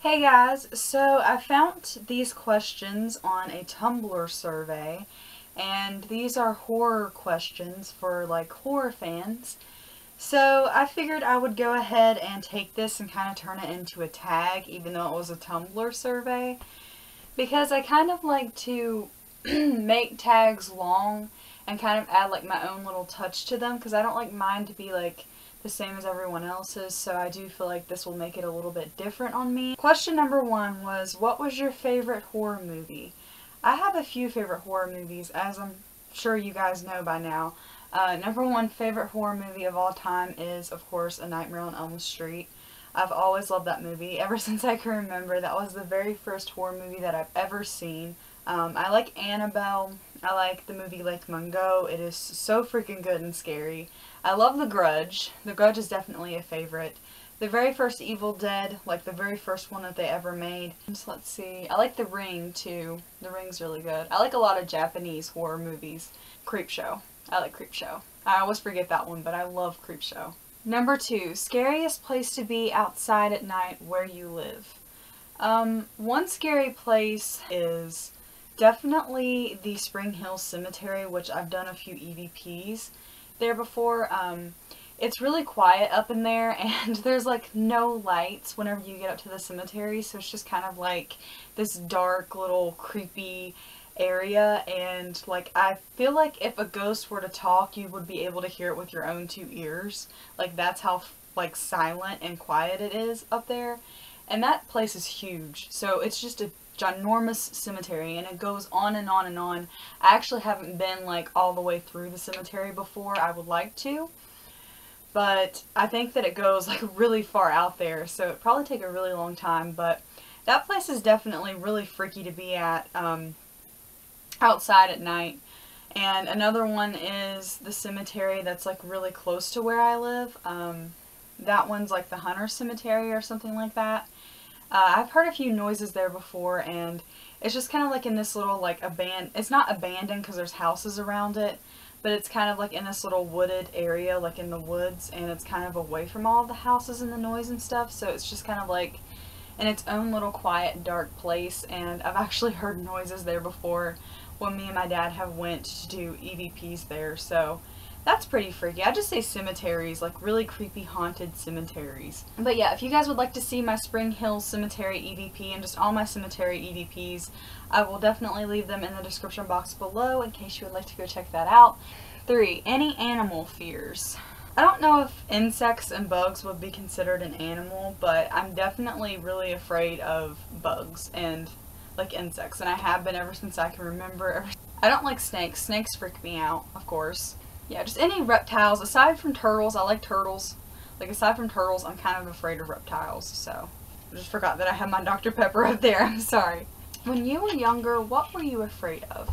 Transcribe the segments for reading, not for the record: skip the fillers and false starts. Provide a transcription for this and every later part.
Hey guys, so I found these questions on a Tumblr survey, and these are horror questions for like horror fans. So I figured I would go ahead and take this and kind of turn it into a tag, even though it was a Tumblr survey, because I kind of like to make tags long and kind of add like my own little touch to them, because I don't like mine to be like the same as everyone else's, so I do feel like this will make it a little bit different on me. Question number one was, what was your favorite horror movie? I have a few favorite horror movies, as I'm sure you guys know by now. Number one favorite horror movie of all time is, of course, A Nightmare on Elm Street. I've always loved that movie. Ever since I can remember, that was the very first horror movie that I've ever seen. I like Annabelle. I like the movie Lake Mungo. It is so freaking good and scary. I love The Grudge. The Grudge is definitely a favorite. The very first Evil Dead, like the very first one that they ever made. So let's see. I like The Ring too. The Ring's really good. I like a lot of Japanese horror movies. Creepshow. I like Creepshow. I always forget that one, but I love Creepshow. Number two, scariest place to be outside at night where you live. One scary place is definitely the Spring Hill Cemetery, which I've done a few EVPs there before. It's really quiet up in there, and there's like no lights whenever you get up to the cemetery, so it's just kind of like this dark little creepy area, and like I feel like if a ghost were to talk, you would be able to hear it with your own two ears. Like that's how like silent and quiet it is up there. And that place is huge, so it's just a ginormous cemetery, and it goes on and on and on. I actually haven't been like all the way through the cemetery before. I would like to, but I think that it goes like really far out there, so it'd probably take a really long time. But that place is definitely really freaky to be at outside at night. And another one is the cemetery that's like really close to where I live. That one's like the Hunter Cemetery or something like that. I've heard a few noises there before, and it's just kind of like in this little like it's not abandoned because there's houses around it, but it's kind of like in this little wooded area, like in the woods, and it's kind of away from all the houses and the noise and stuff, so it's just kind of like in its own little quiet, dark place. And I've actually heard noises there before when me and my dad have went to do EVPs there, so that's pretty freaky. I just say cemeteries, like really creepy haunted cemeteries. But yeah, if you guys would like to see my Spring Hill Cemetery EVP and just all my cemetery EVPs, I will definitely leave them in the description box below in case you would like to go check that out. 3. Any animal fears? I don't know if insects and bugs would be considered an animal, but I'm definitely really afraid of bugs and like insects, and I have been ever since I can remember. I don't like snakes. Snakes freak me out, of course. Yeah, just any reptiles. Aside from turtles, I like turtles. Like, aside from turtles, I'm kind of afraid of reptiles, so. I just forgot that I had my Dr. Pepper up there. I'm sorry. When you were younger, what were you afraid of?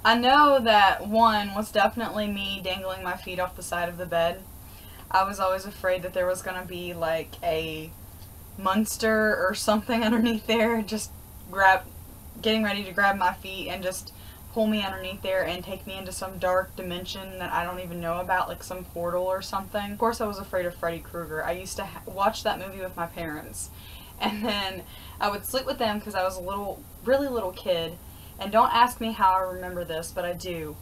I know that one was definitely me dangling my feet off the side of the bed. I was always afraid that there was going to be, like, a monster or something underneath there, just getting ready to grab my feet and just pull me underneath there and take me into some dark dimension that I don't even know about, like some portal or something. Of course, I was afraid of Freddy Krueger. I used to watch that movie with my parents, and then I would sleep with them because I was a really little kid, and don't ask me how I remember this, but I do.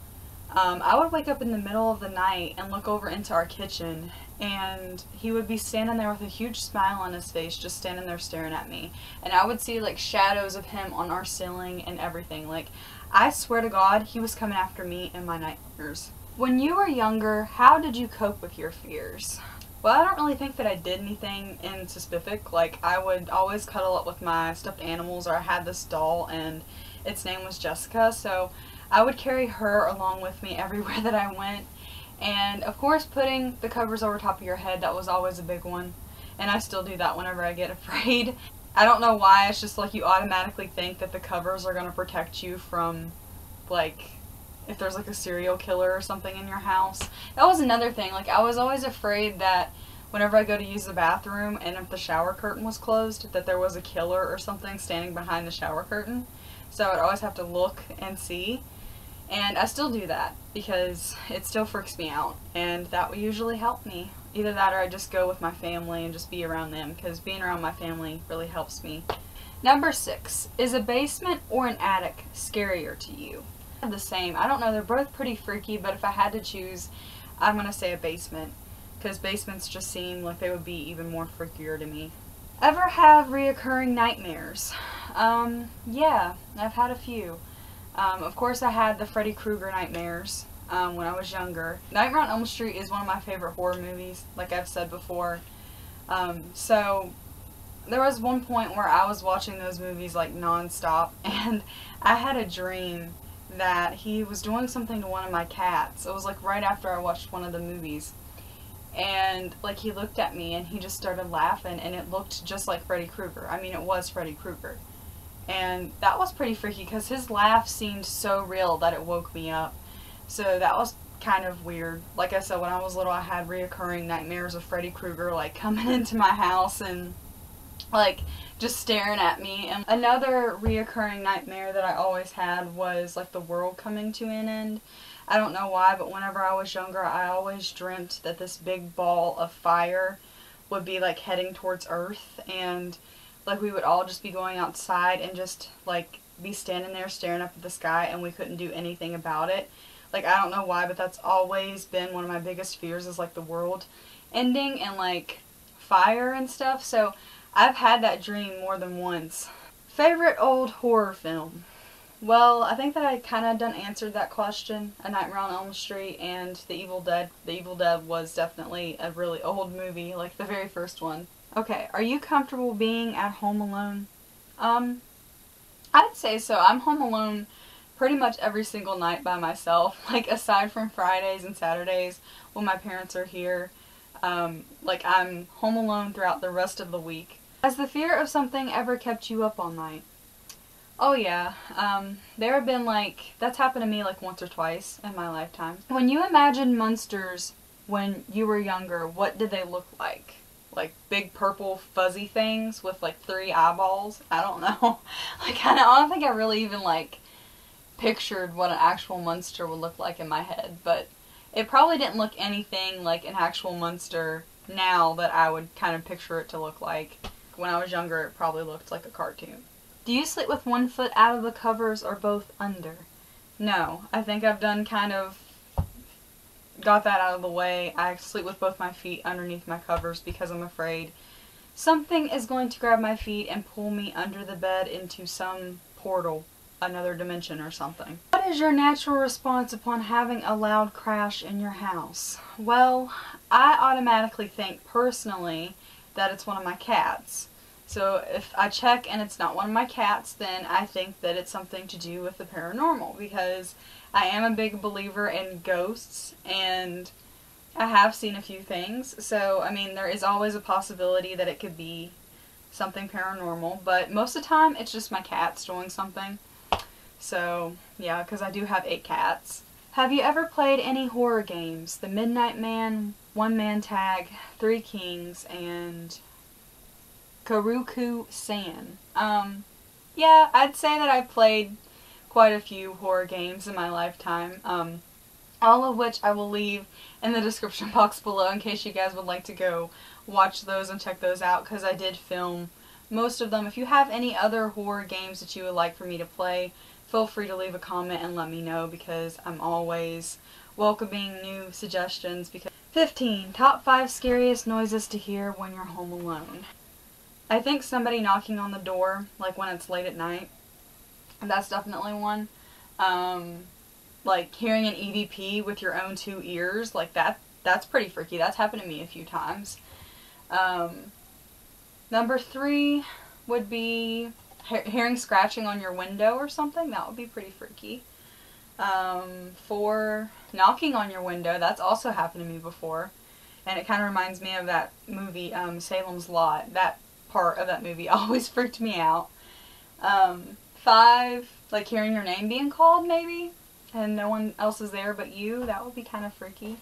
I would wake up in the middle of the night and look over into our kitchen, and he would be standing there with a huge smile on his face, just standing there staring at me. And I would see like shadows of him on our ceiling and everything. Like, I swear to God, he was coming after me in my nightmares. When you were younger, how did you cope with your fears? Well, I don't really think that I did anything in specific. Like, I would always cuddle up with my stuffed animals, or I had this doll and its name was Jessica, so I would carry her along with me everywhere that I went. And of course, putting the covers over top of your head, that was always a big one. And I still do that whenever I get afraid. I don't know why, it's just like you automatically think that the covers are going to protect you from, like, if there's like a serial killer or something in your house. That was another thing. Like, I was always afraid that whenever I go to use the bathroom and if the shower curtain was closed, that there was a killer or something standing behind the shower curtain. So I'd always have to look and see. And I still do that because it still freaks me out, and that would usually help me. Either that or I just go with my family and just be around them, because being around my family really helps me. Number 6, is a basement or an attic scarier to you? The same. I don't know, they're both pretty freaky, but if I had to choose, I'm going to say a basement, because basements just seem like they would be even more freakier to me. Ever have reoccurring nightmares? Yeah, I've had a few. Of course I had the Freddy Krueger nightmares when I was younger. Nightmare on Elm Street is one of my favorite horror movies, like I've said before. So there was one point where I was watching those movies like non-stop, and I had a dream that he was doing something to one of my cats. It was like right after I watched one of the movies. And like he looked at me and he just started laughing, and it looked just like Freddy Krueger. I mean, it was Freddy Krueger. And that was pretty freaky because his laugh seemed so real that it woke me up. So that was kind of weird. Like I said, when I was little, I had reoccurring nightmares of Freddy Krueger like coming into my house and like just staring at me. And another reoccurring nightmare that I always had was like the world coming to an end. I don't know why, but whenever I was younger, I always dreamt that this big ball of fire would be like heading towards Earth, and like we would all just be going outside and just like be standing there staring up at the sky, and we couldn't do anything about it. Like, I don't know why, but that's always been one of my biggest fears, is like the world ending and like fire and stuff. So I've had that dream more than once. Favorite old horror film? Well, I think that I kind of done answered that question. A Nightmare on Elm Street and The Evil Dead. The Evil Dead was definitely a really old movie, like the very first one. Okay, are you comfortable being at home alone? I'd say so. I'm home alone pretty much every single night by myself. Like, aside from Fridays and Saturdays when my parents are here, like I'm home alone throughout the rest of the week. Has the fear of something ever kept you up all night? Oh yeah, there have been like, that's happened to me like once or twice in my lifetime. When you imagine monsters when you were younger, what did they look like? Like big purple fuzzy things with like 3 eyeballs? I don't know. Like, I don't think I really even like pictured what an actual monster would look like in my head, but it probably didn't look anything like an actual monster now that I would kind of picture it to look like. When I was younger, it probably looked like a cartoon. Do you sleep with one foot out of the covers or both under? No, I think I've done kind of got that out of the way. I sleep with both my feet underneath my covers because I'm afraid something is going to grab my feet and pull me under the bed into some portal, another dimension or something. What is your natural response upon having a loud crash in your house? Well, I automatically think personally that it's one of my cats. So if I check and it's not one of my cats, then I think that it's something to do with the paranormal, because I am a big believer in ghosts and I have seen a few things. So, I mean, there is always a possibility that it could be something paranormal, but most of the time it's just my cats doing something. So, yeah, because I do have 8 cats. Have you ever played any horror games? The Midnight Man, One Man Tag, Three Kings, and Karuku-san. Yeah, I'd say that I played quite a few horror games in my lifetime, all of which I will leave in the description box below in case you guys would like to go watch those and check those out, because I did film most of them. If you have any other horror games that you would like for me to play, feel free to leave a comment and let me know, because I'm always welcoming new suggestions. 15. Top 5 scariest noises to hear when you're home alone. I think somebody knocking on the door, like when it's late at night. That's definitely one. Like hearing an EVP with your own 2 ears, like that's pretty freaky. That's happened to me a few times. Number 3 would be hearing scratching on your window or something. That would be pretty freaky. 4, knocking on your window. That's also happened to me before. And it kind of reminds me of that movie, Salem's Lot. That part of that movie always freaked me out. 5, like hearing your name being called maybe, and no one else is there but you. That would be kind of freaky.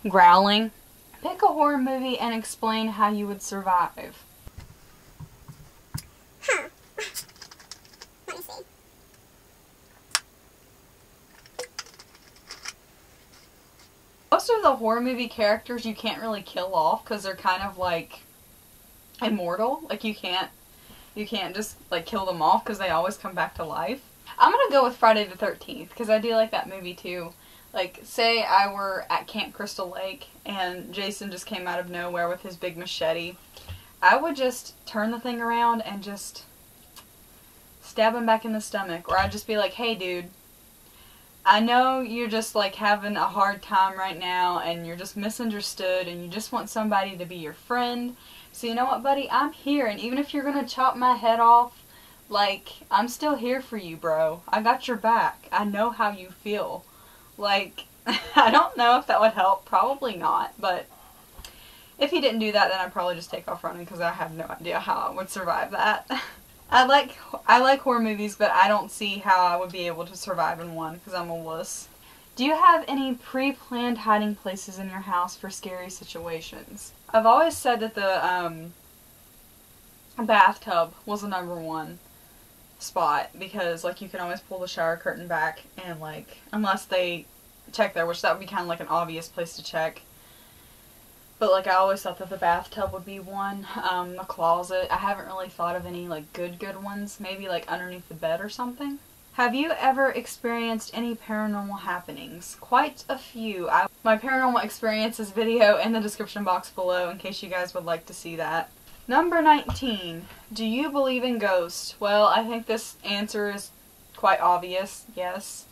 Growling. Pick a horror movie and explain how you would survive. Huh. Let me see. most of the horror movie characters you can't really kill off because they're kind of like immortal. Like you can't just like kill them off because they always come back to life. I'm gonna go with Friday the 13th because I do like that movie too. Like, say I were at Camp Crystal Lake and Jason just came out of nowhere with his big machete. I would just turn the thing around and just stab him back in the stomach. Or I'd just be like, hey dude, I know you're just like having a hard time right now and you're just misunderstood and you just want somebody to be your friend. So you know what, buddy? I'm here, and even if you're gonna chop my head off, like, I'm still here for you, bro. I got your back. I know how you feel. Like, I don't know if that would help. Probably not, but if he didn't do that, then I'd probably just take off running because I have no idea how I would survive that. I like horror movies, but I don't see how I would be able to survive in one because I'm a wuss. Do you have any pre-planned hiding places in your house for scary situations? I've always said that the bathtub was the #1 spot because, like, you can always pull the shower curtain back and, like, unless they check there, which that would be kind of like an obvious place to check. But, like, I always thought that the bathtub would be one. The closet. I haven't really thought of any, like, good ones. Maybe, like, underneath the bed or something. Have you ever experienced any paranormal happenings? Quite a few. My paranormal experiences video in the description box below in case you guys would like to see that. Number 19. Do you believe in ghosts? Well, I think this answer is quite obvious. Yes.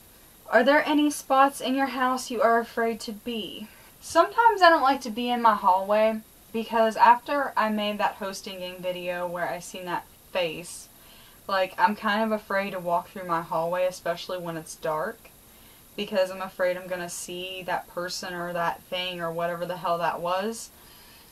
Are there any spots in your house you are afraid to be? Sometimes I don't like to be in my hallway because after I made that hosting game video where I seen that face, like, I'm kind of afraid to walk through my hallway, especially when it's dark, because I'm afraid I'm gonna see that person or that thing or whatever the hell that was.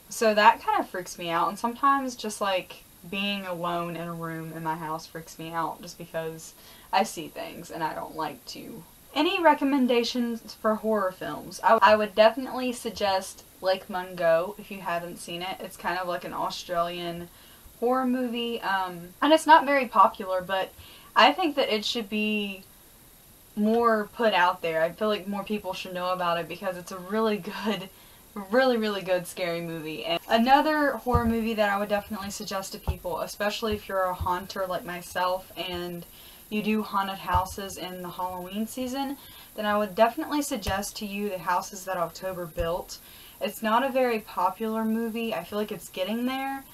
So that kind of freaks me out, and sometimes just, like, being alone in a room in my house freaks me out just because I see things and I don't like to. Any recommendations for horror films? I would definitely suggest Lake Mungo if you haven't seen it. It's kind of like an Australian horror movie, and it's not very popular, but I think that it should be more put out there. I feel like more people should know about it because it's a really good, really good scary movie. And another horror movie that I would definitely suggest to people, especially if you're a haunter like myself and you do haunted houses in the Halloween season, then I would definitely suggest to you The Houses That October Built. It's not a very popular movie. I feel like it's getting there.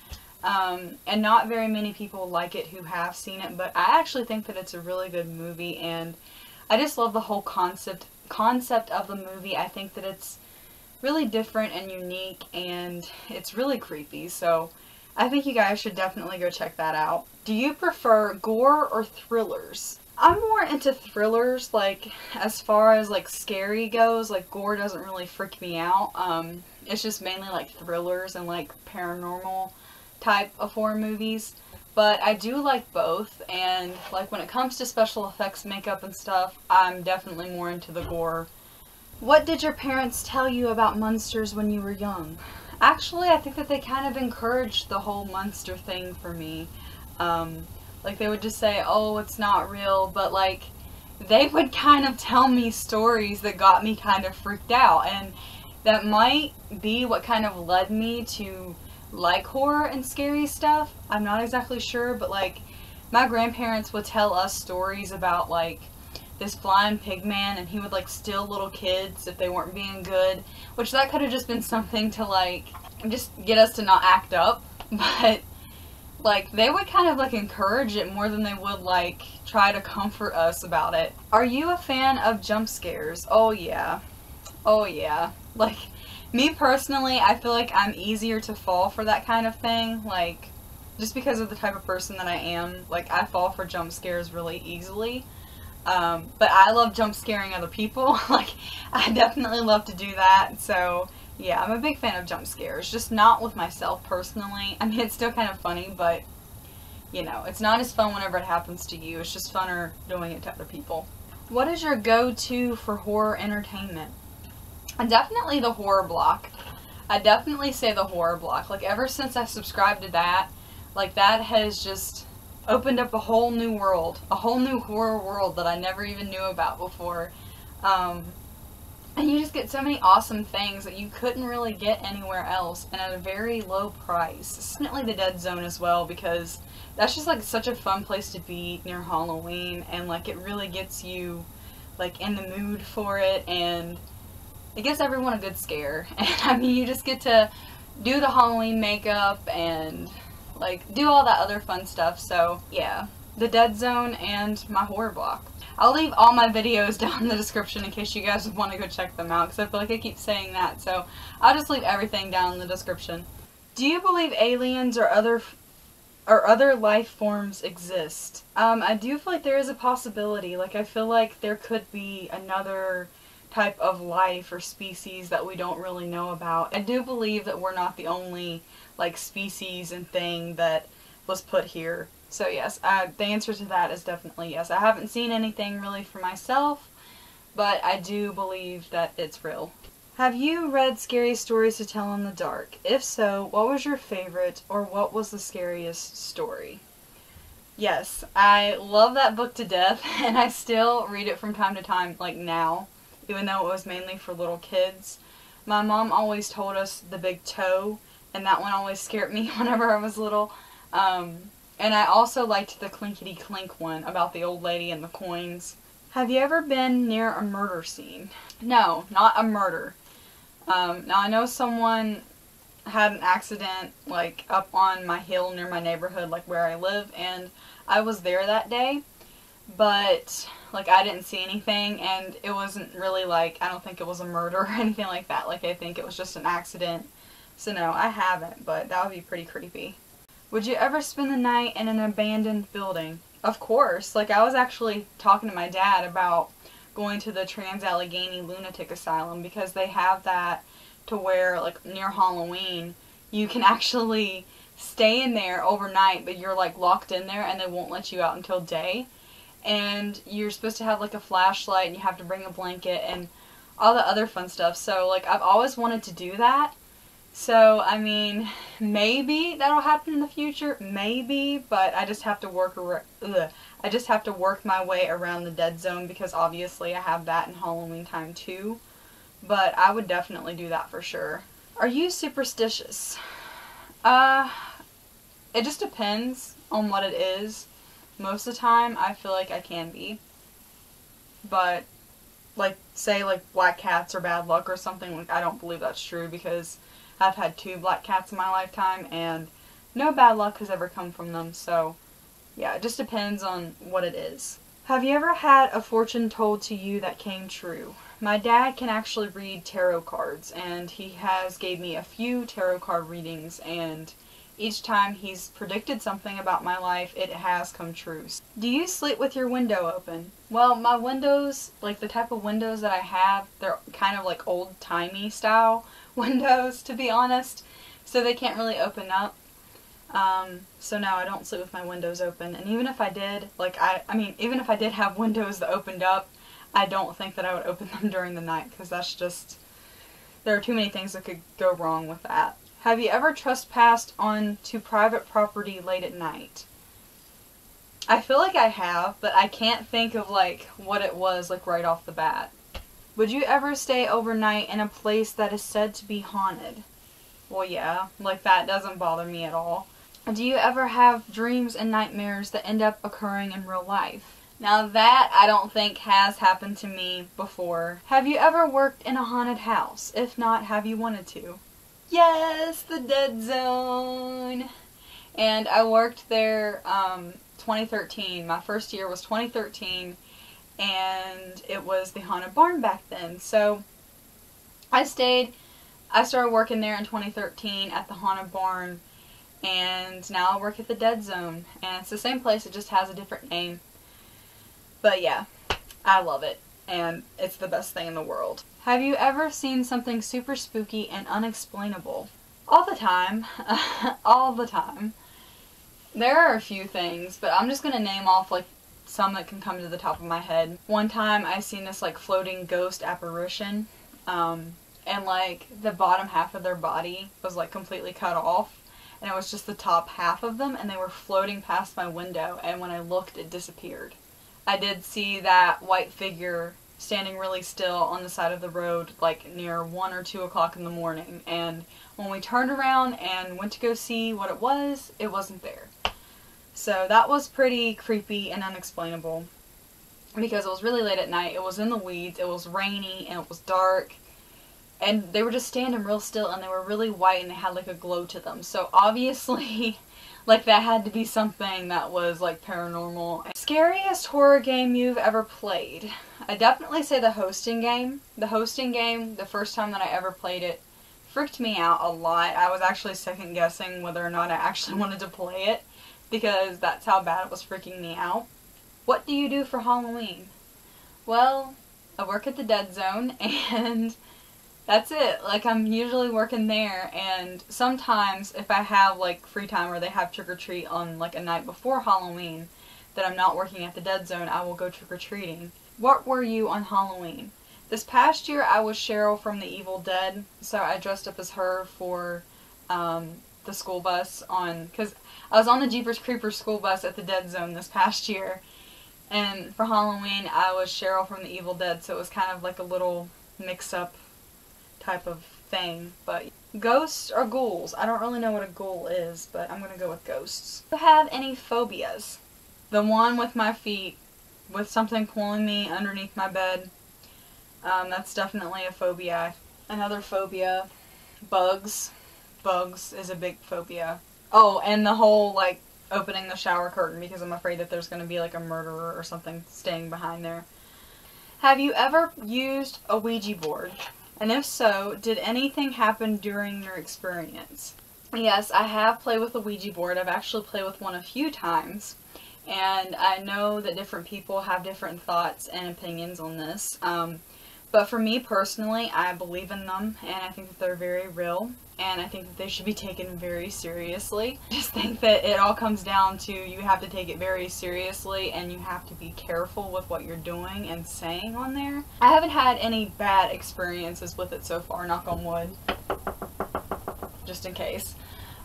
And not very many people like it who have seen it, but I actually think that it's a really good movie, and I just love the whole concept of the movie. I think that it's really different and unique, and it's really creepy, so I think you guys should definitely go check that out. Do you prefer gore or thrillers? I'm more into thrillers, like, as far as, like, scary goes. Like, gore doesn't really freak me out. It's just mainly, like, thrillers and, like, paranormal type of horror movies. But I do like both, and, like, when it comes to special effects, makeup, and stuff, I'm definitely more into the gore. What did your parents tell you about monsters when you were young? Actually, I think that they kind of encouraged the whole monster thing for me. Like, they would just say, oh, it's not real, but, like, they would kind of tell me stories that got me kind of freaked out, and that might be what kind of led me to like horror and scary stuff. I'm not exactly sure, but, like, my grandparents would tell us stories about, like, this flying pig man, and he would, like, steal little kids if they weren't being good, which that could have just been something to, like, just get us to not act up, but, like, they would kind of, like, encourage it more than they would, like, try to comfort us about it. Are you a fan of jump scares? Oh, yeah. Oh, yeah. Like, me personally, I feel like I'm easier to fall for that kind of thing, like, just because of the type of person that I am. Like, I fall for jump scares really easily. But I love jump scaring other people. Like, I definitely love to do that. So, yeah, I'm a big fan of jump scares. Just not with myself personally. I mean, it's still kind of funny, but, you know, it's not as fun whenever it happens to you. It's just funner doing it to other people. What is your go-to for horror entertainment? Definitely the horror block. I definitely say the horror block. Like, ever since I subscribed to that, like, that has just opened up a whole new world, a whole new horror world that I never even knew about before. And you just get so many awesome things that you couldn't really get anywhere else and at a very low price. Definitely the Dead Zone as well, because that's just like such a fun place to be near Halloween, and like it really gets you like in the mood for it, and it gives everyone a good scare. And I mean, you just get to do the Halloween makeup and like do all that other fun stuff. So yeah, the Dead Zone and my horror block. I'll leave all my videos down in the description in case you guys want to go check them out, because I feel like I keep saying that, so I'll just leave everything down in the description. Do you believe aliens or other life forms exist? I do feel like there is a possibility. Like, I feel like there could be another type of life or species that we don't really know about. I do believe that we're not the only, like, species and thing that was put here. So yes, the answer to that is definitely yes. I haven't seen anything really for myself, but I do believe that it's real. Have you read Scary Stories to Tell in the Dark? If so, what was your favorite, or what was the scariest story? Yes, I love that book to death, and I still read it from time to time, like now, even though it was mainly for little kids. My mom always told us The Big Toe, and that one always scared me whenever I was little. And I also liked the Clinkety Clink one about the old lady and the coins. Have you ever been near a murder scene? No, not a murder. Now I know someone had an accident like up on my hill near my neighborhood, like where I live, and I was there that day, but like I didn't see anything, and it wasn't really like, I don't think it was a murder or anything like that. Like I think it was just an accident. So no, I haven't, but that would be pretty creepy. Would you ever spend the night in an abandoned building? Of course. Like, I was actually talking to my dad about going to the Trans-Allegheny Lunatic Asylum, because they have that to where, like, near Halloween, you can actually stay in there overnight, but you're, like, locked in there, and they won't let you out until day. And you're supposed to have, like, a flashlight, and you have to bring a blanket, and all the other fun stuff. So, like, I've always wanted to do that. So, I mean, maybe that'll happen in the future, maybe, but I just have to work my way around the Dead Zone, because obviously I have that in Halloween time too. But I would definitely do that for sure. Are you superstitious? It just depends on what it is. Most of the time, I feel like I can be. But, like, say, like, black cats or bad luck or something, like, I don't believe that's true, because I've had 2 black cats in my lifetime, and no bad luck has ever come from them, so yeah, it just depends on what it is. Have you ever had a fortune told to you that came true? My dad can actually read tarot cards, and he has gave me a few tarot card readings, and each time he's predicted something about my life, it has come true. Do you sleep with your window open? Well, my windows, like the type of windows that I have, they're kind of like old-timey style windows, to be honest, so they can't really open up. So no, I don't sleep with my windows open, and even if I did, like, even if I did have windows that opened up, I don't think that I would open them during the night, because that's just, there are too many things that could go wrong with that. Have you ever trespassed onto private property late at night? I feel like I have, but I can't think of, like, what it was, like, right off the bat. Would you ever stay overnight in a place that is said to be haunted? Well, yeah, like, that doesn't bother me at all. Do you ever have dreams and nightmares that end up occurring in real life? Now that I don't think has happened to me before. Have you ever worked in a haunted house? If not, have you wanted to? Yes, the Dead Zone! And I worked there 2013. My first year was 2013, and it was the Haunted Barn back then. So I started working there in 2013 at the Haunted Barn, and now I work at the Dead Zone. And it's the same place, it just has a different name. But yeah, I love it, and it's the best thing in the world. Have you ever seen something super spooky and unexplainable? All the time. All the time. There are a few things, but I'm just going to name off, like, some that can come to the top of my head. One time I seen this, like, floating ghost apparition, and, like, the bottom half of their body was, like, completely cut off, and it was just the top half of them, and they were floating past my window, and when I looked, it disappeared. I did see that white figure standing really still on the side of the road, like near 1 or 2 o'clock in the morning. And when we turned around and went to go see what it wasn't there. So that was pretty creepy and unexplainable, because it was really late at night, it was in the weeds, it was rainy, and it was dark, and they were just standing real still, and they were really white, and they had like a glow to them. So obviously, like, that had to be something that was like paranormal. Scariest horror game you've ever played? I definitely say the hosting game. The hosting game, the first time that I ever played it, freaked me out a lot. I was actually second guessing whether or not I actually wanted to play it, because that's how bad it was freaking me out. What do you do for Halloween? Well, I work at the Dead Zone, and that's it. Like, I'm usually working there, and sometimes if I have like free time, or they have trick-or-treat on like a night before Halloween that I'm not working at the Dead Zone, I will go trick-or-treating. What were you on Halloween? This past year I was Cheryl from The Evil Dead, so I dressed up as her for the school bus because I was on the Jeepers Creepers school bus at the Dead Zone this past year, and for Halloween I was Cheryl from The Evil Dead, so it was kind of like a little mix-up type of thing. But ghosts or ghouls? I don't really know what a ghoul is, but I'm gonna go with ghosts. Do you have any phobias? The one with my feet, with something pulling me underneath my bed. That's definitely a phobia. Another phobia, bugs. Bugs is a big phobia. Oh, and the whole, like, opening the shower curtain, because I'm afraid that there's going to be, like, a murderer or something staying behind there. Have you ever used a Ouija board? And if so, did anything happen during your experience? Yes, I have played with a Ouija board. I've actually played with one a few times. And I know that different people have different thoughts and opinions on this. But for me personally, I believe in them, and I think that they're very real, and I think that they should be taken very seriously. I just think that it all comes down to you have to take it very seriously, and you have to be careful with what you're doing and saying on there. I haven't had any bad experiences with it so far, knock on wood, just in case.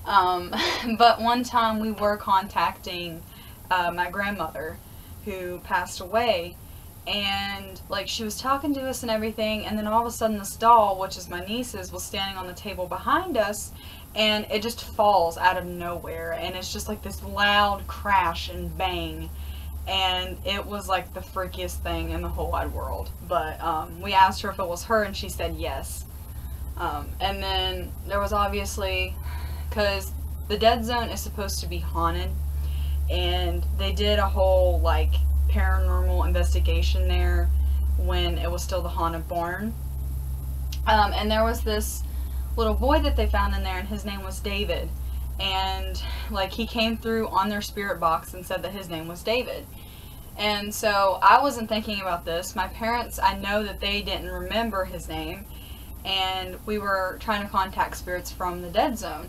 But one time we were contacting my grandmother, who passed away, and like she was talking to us and everything, and then all of a sudden this doll, which is my niece's, was standing on the table behind us, and it just falls out of nowhere, and it's just like this loud crash and bang, and it was like the freakiest thing in the whole wide world. But we asked her if it was her, and she said yes. And then there was obviously, because the Dead Zone is supposed to be haunted, and they did a whole like paranormal investigation there when it was still the haunted barn. And there was this little boy that they found in there, and his name was David. And like he came through on their spirit box and said that his name was David. And so I wasn't thinking about this. My parents, I know that they didn't remember his name, and we were trying to contact spirits from the Dead Zone.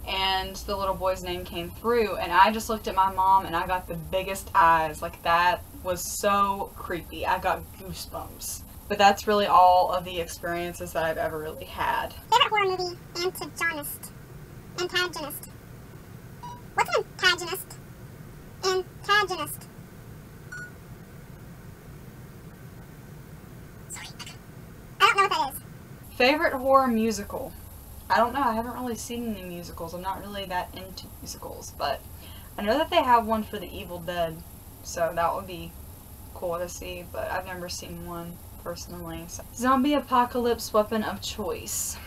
And the little boy's name came through, and I just looked at my mom and I got the biggest eyes. Like, that was so creepy. I got goosebumps. But that's really all of the experiences that I've ever really had. Favorite horror movie? Antagonist. Antagonist. What's an antagonist? Antagonist. Sorry. I don't know what that is. Favorite horror musical? I don't know, I haven't really seen any musicals. I'm not really that into musicals, but I know that they have one for The Evil Dead, so that would be cool to see, but I've never seen one personally. So. Zombie apocalypse weapon of choice.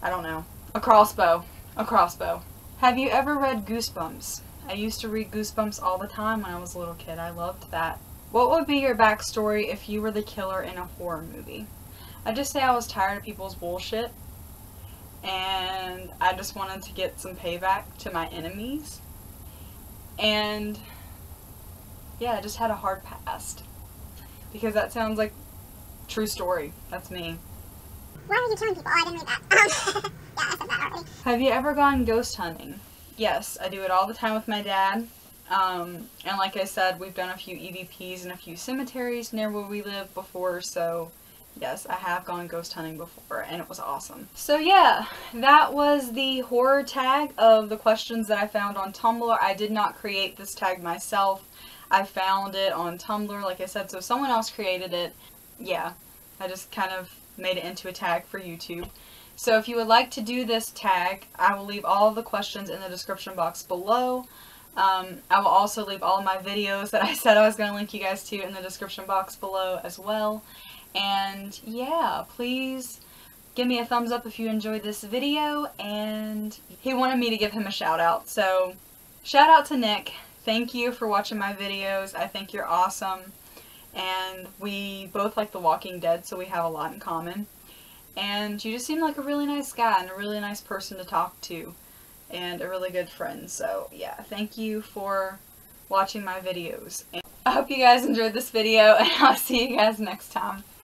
I don't know. A crossbow. A crossbow. Have you ever read Goosebumps? I used to read Goosebumps all the time when I was a little kid. I loved that. What would be your backstory if you were the killer in a horror movie? I'd just say I was tired of people's bullshit, and I just wanted to get some payback to my enemies. And yeah, I just had a hard past. Because that sounds like true story. That's me. Why are you killing people? Oh, I didn't read that. Yeah, I said that already. Have you ever gone ghost hunting? Yes, I do it all the time with my dad. And like I said, we've done a few EVPs and a few cemeteries near where we live before, so Yes, I have gone ghost hunting before, and it was awesome. So yeah, that was the horror tag of the questions that I found on Tumblr. I did not create this tag myself. I found it on Tumblr, like I said, so someone else created it. Yeah, I just kind of made it into a tag for YouTube. So if you would like to do this tag, I will leave all of the questions in the description box below. I will also leave all of my videos that I said I was going to link you guys to in the description box below as well. And yeah, please give me a thumbs up if you enjoyed this video. And he wanted me to give him a shout out. So shout out to Nick. Thank you for watching my videos. I think you're awesome. And we both like The Walking Dead, so we have a lot in common. And you just seem like a really nice guy and a really nice person to talk to. And a really good friend. So yeah, thank you for watching my videos. And I hope you guys enjoyed this video, and I'll see you guys next time.